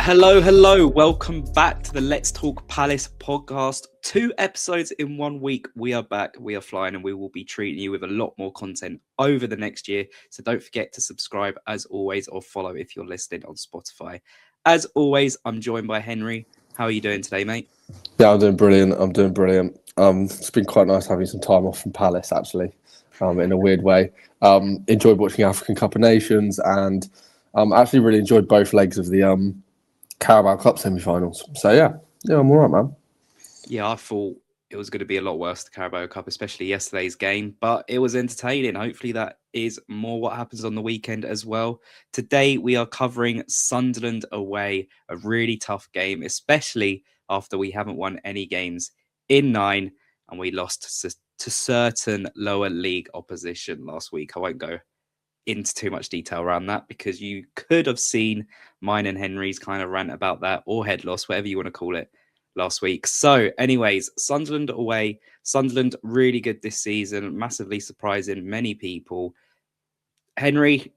Hello. Welcome back to the Let's Talk Palace podcast. 2 episodes in 1 week. We are back. We are flying, and we will be treating you with a lot more content over the next year. So don't forget to subscribe as always, or follow if you're listening on Spotify. As always, I'm joined by Henry. How are you doing today, mate? Yeah, I'm doing brilliant. It's been quite nice having some time off from Palace, actually, in a weird way. Enjoyed watching African Cup of Nations, and actually really enjoyed both legs of the Carabao Cup semi-finals. So yeah, I'm all right, man. Yeah, I thought it was going to be a lot worse, the Carabao Cup, especially yesterday's game, but it was entertaining. Hopefully that is more what happens on the weekend as well. Today we are covering Sunderland away, a really tough game, especially after we haven't won any games in 9 and we lost to certain lower league opposition last week. I won't go into too much detail around that because you could have seen mine and Henry's kind of rant about that, or head loss, whatever you want to call it, last week. So anyways, Sunderland away. Sunderland really good this season, massively surprising many people. Henry,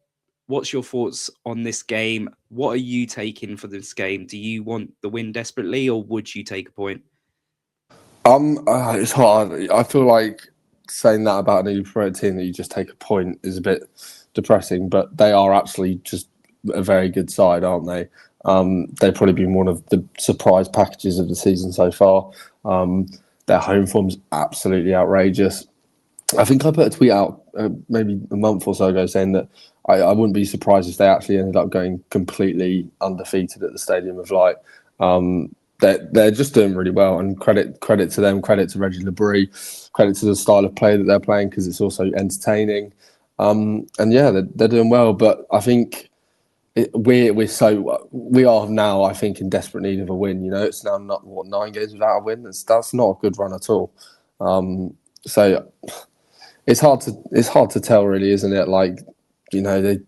what's your thoughts on this game? What are you taking for this game? Do you want the win desperately, or would you take a point? It's hard. I feel like saying that about a new pro team that you just take a point is a bit depressing, but they are actually just a very good side, aren't they? They've probably been one of the surprise packages of the season so far. Their home form's absolutely outrageous. I think I put a tweet out maybe a month or so ago saying that I wouldn't be surprised if they actually ended up going completely undefeated at the Stadium of Light. They're just doing really well, and credit to them, credit to Reggie Labrie, credit to the style of play that they're playing because it's also entertaining. And yeah, they're doing well, but I think we are now, I think, in desperate need of a win. You know, it's now not 9 games without a win. That's not a good run at all. So it's hard to tell, really, isn't it? Like, you know, they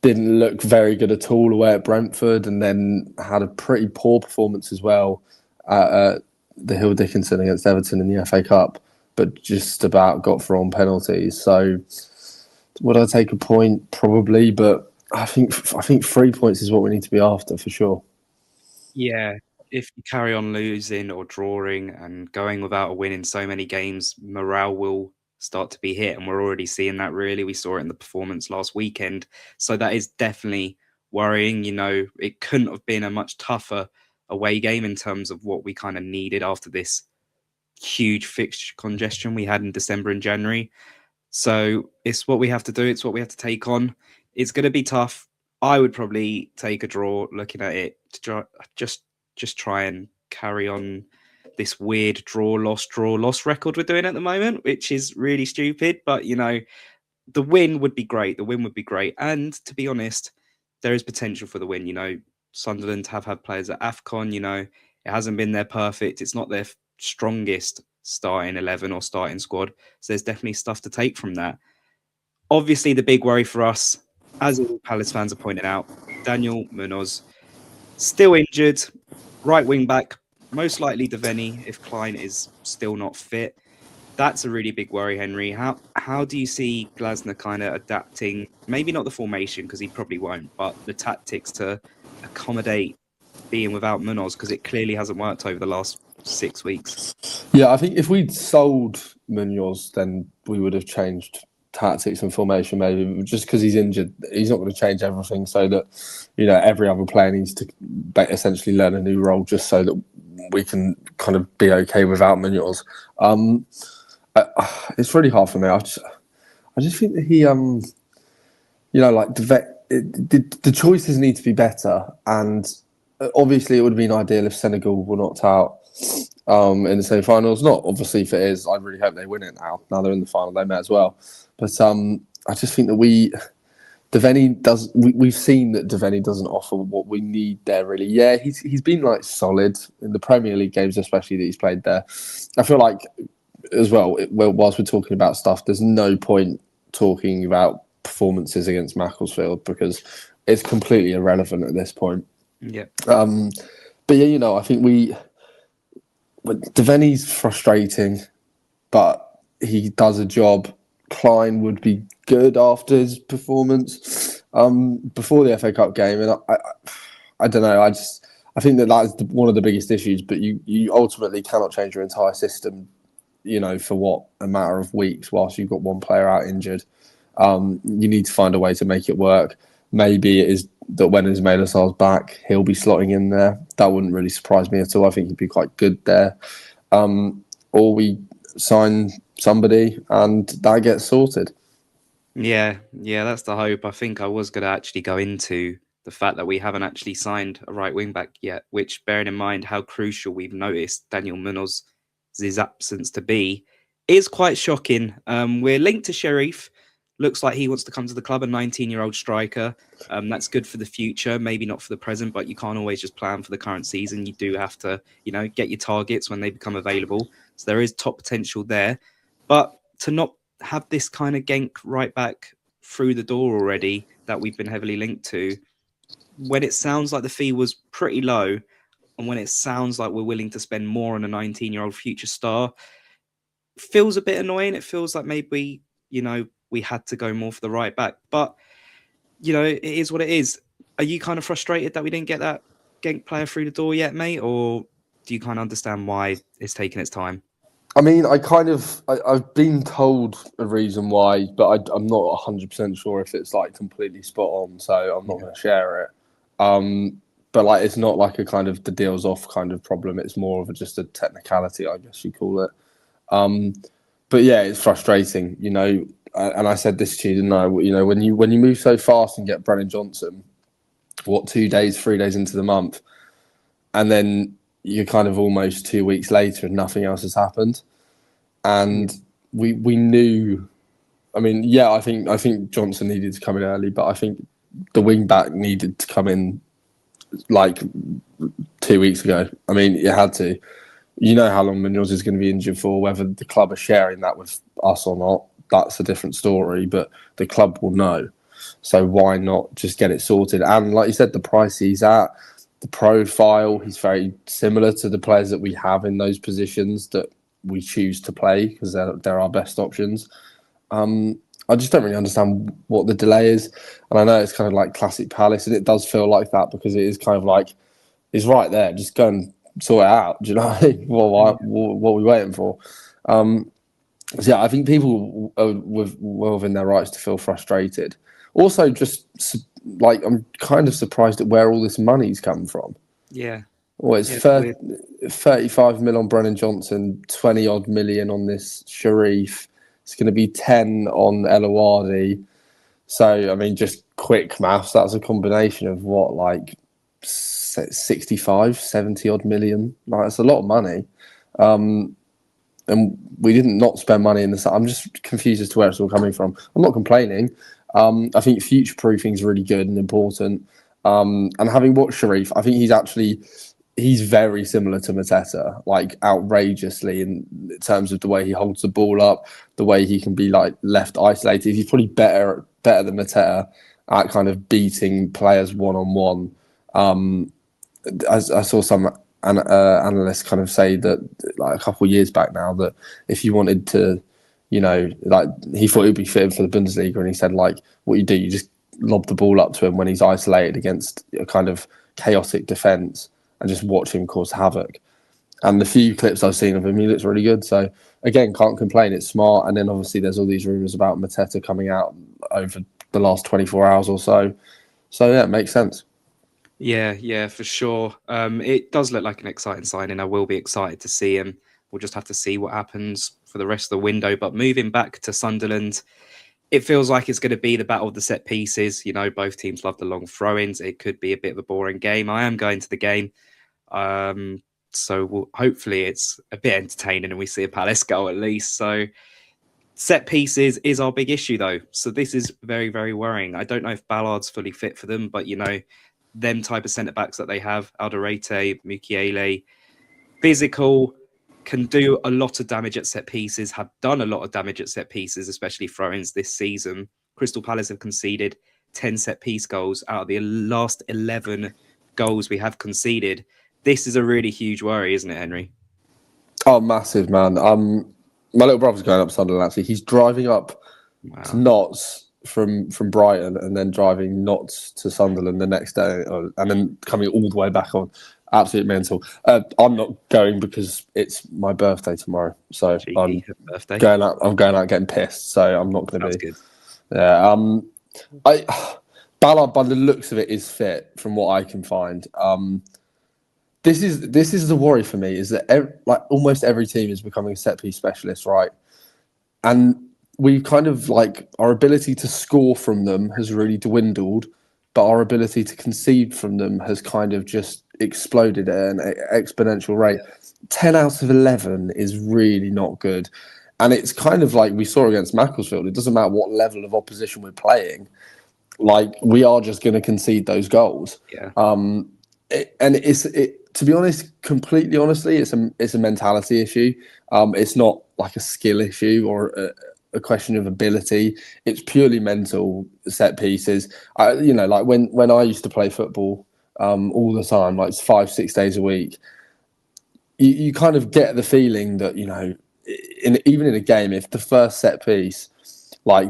didn't look very good at all away at Brentford, and then had a pretty poor performance as well at the Hill Dickinson against Everton in the FA Cup, but just about got thrown penalties. So would I take a point? Probably, but I think 3 points is what we need to be after for sure. Yeah, if you carry on losing or drawing and going without a win in so many games, morale will start to be hit. And we're already seeing that, really. We saw it in the performance last weekend. So that is definitely worrying. You know, it couldn't have been a much tougher away game in terms of what we kind of needed after this huge fixture congestion we had in December and January. So it's what we have to do. It's what we have to take on. It's going to be tough. I would probably take a draw looking at it to just try and carry on this weird draw loss record we're doing at the moment, which is really stupid. But, you know, the win would be great. The win would be great. And to be honest, there is potential for the win. You know, Sunderland have had players at AFCON. You know, it hasn't been their perfect. It's not their strongest starting 11 or starting squad. So there's definitely stuff to take from that. Obviously, the big worry for us, as all Palace fans are pointing out, Daniel Munoz, still injured, right wing back, most likely Devaney if Klein is still not fit. That's a really big worry, Henry. How do you see Glasner kind of adapting, maybe not the formation, because he probably won't, but the tactics to accommodate being without Munoz, because it clearly hasn't worked over the last 6 weeks? Yeah, I think if we'd sold Munoz, then we would have changed tactics and formation. Maybe just because he's injured, he's not going to change everything. So that, you know, every other player needs to essentially learn a new role, just so that we can kind of be okay without Munoz. It's really hard for me. I just think that he, you know, like the choices need to be better, and obviously it would have been ideal if Senegal were knocked out in the semi-finals. Not obviously if it is. I really hope they win it now. Now they're in the final, they may as well. But I just think that Devaney does. We've seen that Devaney doesn't offer what we need there, really. Yeah, he's been like solid in the Premier League games, especially that he's played there. I feel like as well, whilst we're talking about stuff, there's no point talking about performances against Macclesfield because it's completely irrelevant at this point. Yeah. But yeah, you know, I think Devaney's frustrating, but he does a job. Klein would be good after his performance before the FA Cup game, and I don't know. I think that's one of the biggest issues. But you ultimately cannot change your entire system, for what, a matter of weeks whilst you've got one player out injured. You need to find a way to make it work. Maybe it is that when Ismail Assar's back, he'll be slotting in there. That wouldn't really surprise me at all. I think he'd be quite good there. Or we sign somebody and that gets sorted. Yeah, that's the hope. I think I was going to actually go into the fact that we haven't actually signed a right wing back yet, which, bearing in mind how crucial we've noticed Daniel Munoz's absence to be, is quite shocking. We're linked to Sheriff. Looks like he wants to come to the club, a 19-year-old striker. That's good for the future, maybe not for the present, but you can't always just plan for the current season. You do have to, get your targets when they become available. So there is top potential there. But to not have this kind of Genk right back through the door already that we've been heavily linked to, when it sounds like the fee was pretty low and when it sounds like we're willing to spend more on a 19-year-old future star, feels a bit annoying. It feels like maybe, we had to go more for the right back. But, it is what it is. Are you kind of frustrated that we didn't get that Genk player through the door yet, mate? Or do you kind of understand why it's taking its time? I mean, I've been told a reason why, but I'm not 100% sure if it's like completely spot on, so I'm not going to share it. But it's not like a kind of the deal's off kind of problem. It's more of just a technicality, I guess you call it. But yeah, it's frustrating, and I said this to you, didn't I? When you move so fast and get Brennan Johnson, 3 days into the month, and then you're kind of almost 2 weeks later and nothing else has happened. And we knew, I mean, yeah, I think Johnson needed to come in early, but I think the wing back needed to come in like 2 weeks ago. I mean, you had to. You know how long Munoz is going to be injured for, whether the club are sharing that with us or not. That's a different story, but the club will know. So why not just get it sorted? And like you said, the price he's at, the profile, he's very similar to the players that we have in those positions that we choose to play because they're our best options. I just don't really understand what the delay is. And I know it's kind of like classic Palace, and it does feel like that because it is kind of like, it's right there. Just go and sort it out. Do you know what I mean? What are we waiting for? So yeah, I think people are well within their rights to feel frustrated. Also, just I'm kind of surprised at where all this money's come from. Yeah. Well, it's 35 mil on Brennan Johnson, 20 odd million on this Sharif. It's going to be 10 on El Awardi. So, I mean, just quick maths, that's a combination of what, like 65, 70 odd million. That's a lot of money. And we didn't not spend money in this. I'm just confused as to where it's all coming from. I'm not complaining. I think future proofing is really good and important. And having watched Sharif, I think he's very similar to Mateta, like outrageously in terms of the way he holds the ball up, the way he can be like left isolated. He's probably better than Mateta at kind of beating players one-on-one. I saw some analysts kind of say that like a couple of years back now that if you wanted to, like he thought he'd be fitted for the Bundesliga, and he said like what you do, you just lob the ball up to him when he's isolated against a kind of chaotic defence and just watch him cause havoc. And the few clips I've seen of him, he looks really good. So again, can't complain. It's smart. And then obviously there's all these rumours about Mateta coming out over the last 24 hours or so. So yeah, it makes sense. Yeah, for sure. It does look like an exciting signing. I will be excited to see him. We'll just have to see what happens for the rest of the window. But moving back to Sunderland, it feels like it's going to be the battle of the set pieces. Both teams love the long throw-ins. It could be a bit of a boring game. I am going to the game. So hopefully it's a bit entertaining and we see a Palace goal at least. So set pieces is our big issue, though. So this is very, very worrying. I don't know if Ballard's fully fit for them, but, them type of centre-backs that they have, Alderete, Mukiele, physical, can do a lot of damage at set pieces, have done a lot of damage at set pieces, especially throw-ins this season. Crystal Palace have conceded 10 set-piece goals out of the last 11 goals we have conceded. This is a really huge worry, isn't it, Henry? Oh, massive, man. My little brother's going up Sunderland, actually. He's driving up to Notts from Brighton and then driving not to Sunderland the next day, and then coming all the way back on. Absolute mental. I'm not going because it's my birthday tomorrow, so Cheeky birthday. I'm going out getting pissed, so I'm not going to be. Good. Yeah. Ballard, by the looks of it, is fit from what I can find. This is the worry for me, is that almost every team is becoming a set piece specialist, right? And we kind of our ability to score from them has really dwindled, but our ability to concede from them has kind of just exploded at an exponential rate. 10 out of 11 is really not good. And it's kind of like we saw against Macclesfield. It doesn't matter what level of opposition we're playing. We are just going to concede those goals. Yeah. To be honest, completely honestly, it's a mentality issue. It's not like a skill issue or a question of ability. It's purely mental set pieces. When I used to play football all the time, 5-6 days a week, you kind of get the feeling that, even in a game, if the first set piece,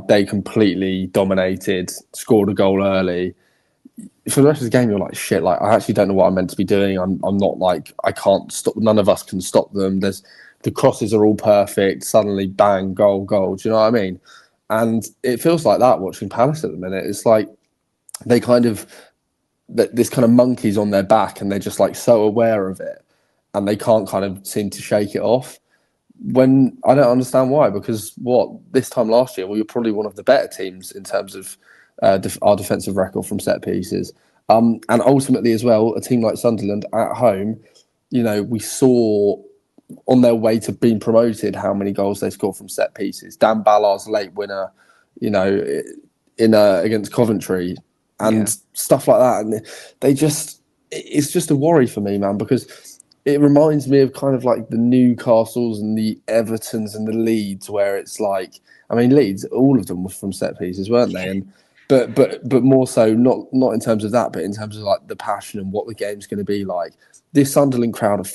they completely dominated, scored a goal early, for the rest of the game, you're like, shit, I actually don't know what I'm meant to be doing. I'm not I can't stop. None of us can stop them. The crosses are all perfect. Suddenly, bang, goal. Do you know what I mean? And it feels like that watching Palace at the minute. It's like they kind of, this kind of monkey's on their back and they're just so aware of it and they can't kind of seem to shake it off. When I don't understand why, because this time last year, we were probably one of the better teams in terms of our defensive record from set pieces. And ultimately as well, a team like Sunderland at home, we saw on their way to being promoted how many goals they scored from set pieces. Dan Ballard's late winner, against Coventry and stuff like that. And it's just a worry for me, man, because it reminds me of kind of the Newcastles and the Evertons and the Leeds, where it's Leeds, all of them were from set pieces, weren't they? And but more so, not in terms of that, but in terms of the passion and what the game's going to be like. This Sunderland crowd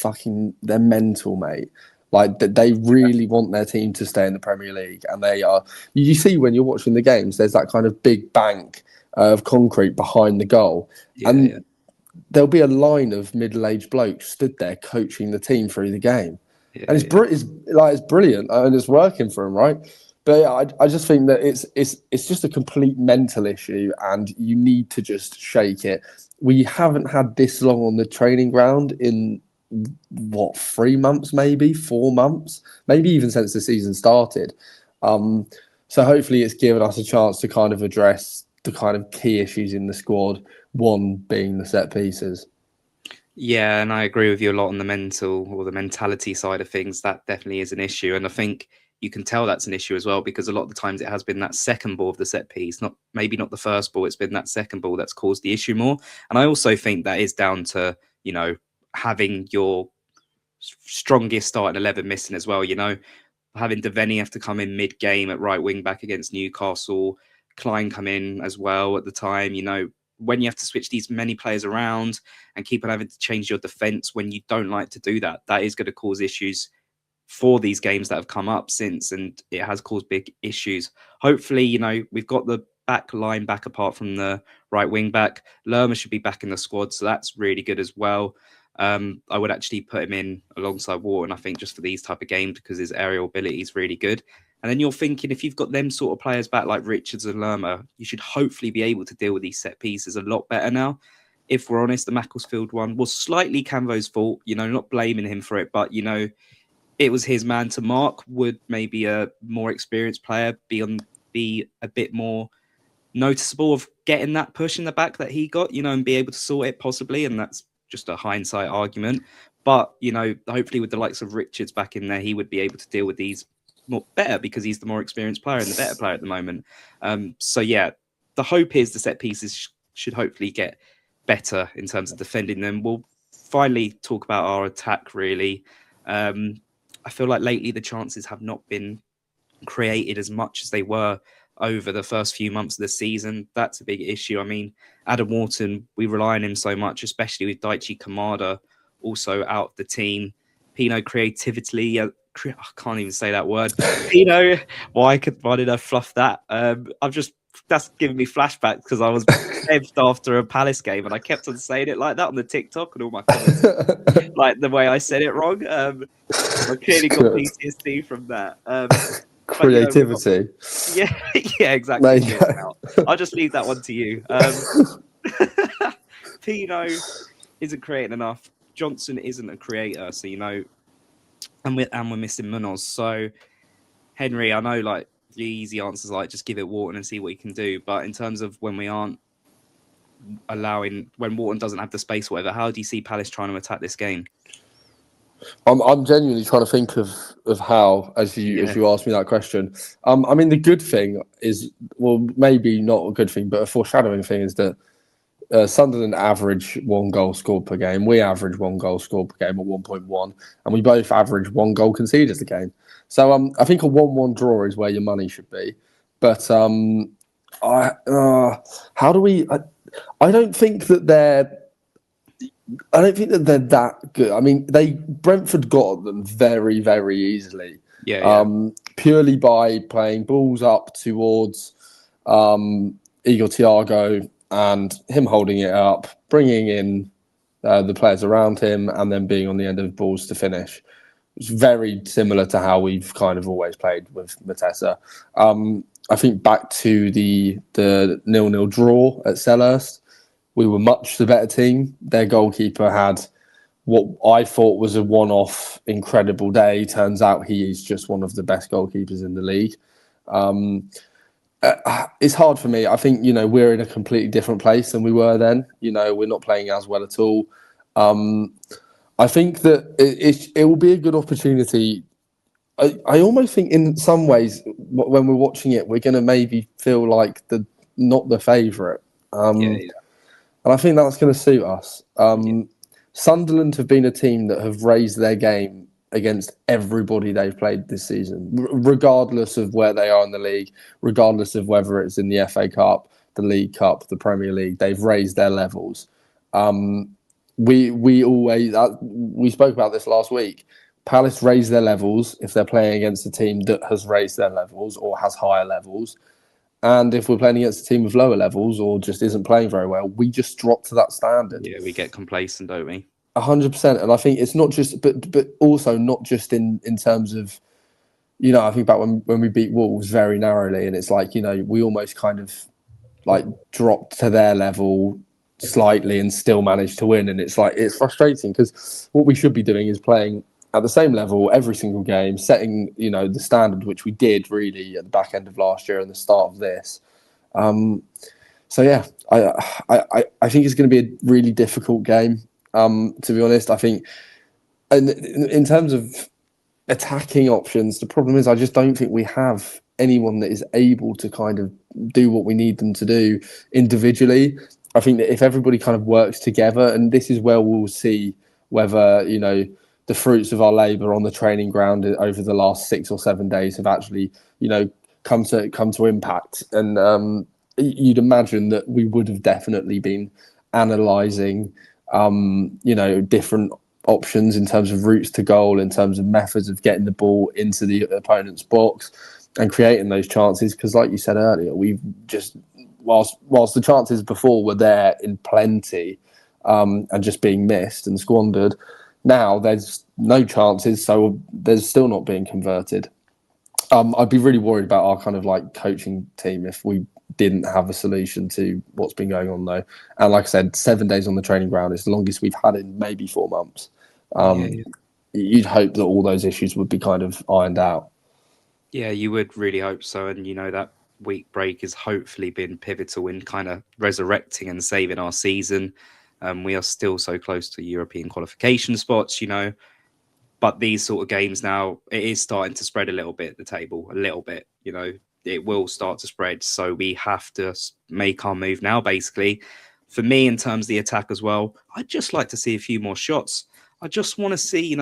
they're mental, mate. They really want their team to stay in the Premier League, and they are. You see when you're watching the games, there's that kind of big bank of concrete behind the goal, there'll be a line of middle-aged blokes stood there coaching the team through the game, and it's brilliant, and it's working for them, right? But I just think that it's just a complete mental issue, and you need to just shake it. We haven't had this long on the training ground in 3 months, maybe 4 months, maybe even since the season started. So hopefully it's given us a chance to kind of address the kind of key issues in the squad, one being the set pieces. Yeah, and I agree with you a lot on the mental or the mentality side of things. That definitely is an issue. And I think you can tell that's an issue as well, because a lot of the times it has been that second ball of the set piece, maybe not the first ball, it's been that second ball that's caused the issue more. And I also think that is down to, having your strongest starting 11 missing as well, having Devaney have to come in mid-game at right wing back against Newcastle, Klein come in as well at the time, when you have to switch these many players around and keep on having to change your defence when you don't like to do that, that is going to cause issues for these games that have come up since, and it has caused big issues. Hopefully, we've got the back line back apart from the right wing back. Lerma should be back in the squad, so that's really good as well. I would actually put him in alongside Wharton, I think, just for these type of games, because his aerial ability is really good. And then you're thinking, if you've got them sort of players back like Richards and Lerma, you should hopefully be able to deal with these set pieces a lot better now. If we're honest, the Macclesfield one was slightly Canvo's fault, not blaming him for it, but, it was his man to mark. Would maybe a more experienced player be a bit more noticeable of getting that push in the back that he got, and be able to sort it possibly? And that's just a hindsight argument. But, hopefully with the likes of Richards back in there, he would be able to deal with these more better, because he's the more experienced player and the better player at the moment. So yeah, the hope is the set pieces should hopefully get better in terms of defending them. We'll finally talk about our attack, really. I feel like lately the chances have not been created as much as they were over the first few months of the season. That's a big issue. I mean, Adam Wharton, we rely on him so much, especially with Daichi Kamada also out of the team. Pino creativity, I can't even say that word. Pino, why did I fluff that? I've just that's giving me flashbacks because I was edged after a Palace game and I kept on saying it like that on the TikTok and all my comments, like the way I said it wrong. I clearly got Good. PTSD from that. But Creativity. yeah, yeah, exactly. There you go. I'll just leave that one to you. Pino isn't creating enough. Johnson isn't a creator, so and we're missing Munoz. So Henry, I know like the easy answer is like just give it Wharton and see what he can do. But in terms of when we aren't when Wharton doesn't have the space, or whatever, how do you see Palace trying to attack this game? I'm genuinely trying to think of how, as you asked me that question. I mean, the good thing is, well, maybe not a good thing, but a foreshadowing thing is that Sunderland average 1 goal scored per game. We average 1 goal scored per game at 1.1, and we both average 1 goal conceded a game. So I think a 1-1 draw is where your money should be. But how do we? I don't think that they're that good. I mean, Brentford got them very, very easily. Purely by playing balls up towards Igor Thiago and him holding it up, bringing in the players around him, and then being on the end of balls to finish. It's very similar to how we've kind of always played with Matessa. I think back to the 0-0 draw at Selhurst, we were much the better team. Their goalkeeper had what I thought was a one-off incredible day. Turns out he is just one of the best goalkeepers in the league. It's hard for me. I think, we're in a completely different place than we were then. We're not playing as well at all. I think that it will be a good opportunity. I almost think in some ways when we're watching it, we're going to maybe feel like not the favourite. And I think that's going to suit us. Sunderland have been a team that have raised their game against everybody they've played this season, regardless of where they are in the league, regardless of whether it's in the FA Cup, the League Cup, the Premier League. They've raised their levels. We spoke about this last week. Palace raise their levels if they're playing against a team that has raised their levels or has higher levels. And if we're playing against a team with lower levels or just isn't playing very well, we just drop to that standard. Yeah, we get complacent, don't we? 100%. And I think it's not just, but also not just in terms of, I think about when we beat Wolves very narrowly, and it's like, we almost kind of like dropped to their level slightly and still managed to win. And it's like, it's frustrating because what we should be doing is playing at the same level every single game, setting, the standard, which we did really at the back end of last year and the start of this. So yeah, I think it's going to be a really difficult game. To be honest, I think, and in terms of attacking options, the problem is I just don't think we have anyone that is able to kind of do what we need them to do individually. I think that if everybody kind of works together, and this is where we'll see whether, the fruits of our labour on the training ground over the last 6 or 7 days have actually, come to impact. And you'd imagine that we would have definitely been analysing, different options in terms of routes to goal, in terms of methods of getting the ball into the opponent's box and creating those chances. Because like you said earlier, we've just, whilst the chances before were there in plenty and just being missed and squandered, now there's no chances, so there's still not being converted. I'd be really worried about our kind of like coaching team if we didn't have a solution to what's been going on though. And like I said, 7 days on the training ground is the longest we've had in maybe 4 months. You'd hope that all those issues would be kind of ironed out. Yeah, you would really hope so. And, that week break has hopefully been pivotal in kind of resurrecting and saving our season. We are still so close to European qualification spots, but these sort of games now, it is starting to spread a little bit, the table, a little bit, it will start to spread. So we have to make our move now, basically. For me, in terms of the attack as well, I'd just like to see a few more shots. I just want to see,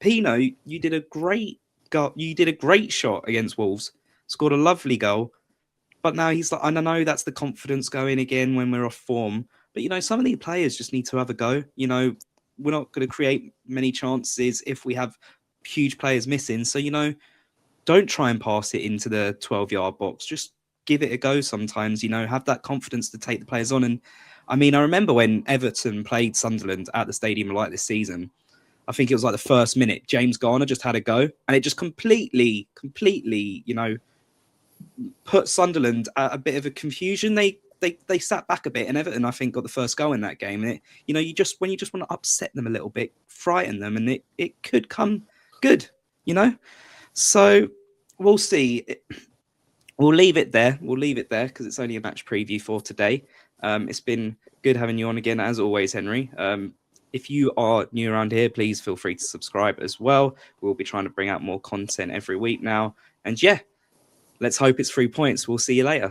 Pino, you did a great shot against Wolves, scored a lovely goal. But now he's like, I don't know, that's the confidence going again when we're off form. But, some of these players just need to have a go. We're not going to create many chances if we have huge players missing. So, don't try and pass it into the 12-yard box. Just give it a go sometimes, have that confidence to take the players on. And I mean, I remember when Everton played Sunderland at the Stadium of Light this season, I think it was like the first minute, James Garner just had a go, and it just completely, put Sunderland at a bit of a confusion. They sat back a bit, and Everton, I think, got the first goal in that game. And when you just want to upset them a little bit, frighten them, and it could come good, So we'll see. We'll leave it there. Because it's only a match preview for today. It's been good having you on again, as always, Henry. If you are new around here, please feel free to subscribe as well. We'll be trying to bring out more content every week now. And yeah, let's hope it's 3 points. We'll see you later.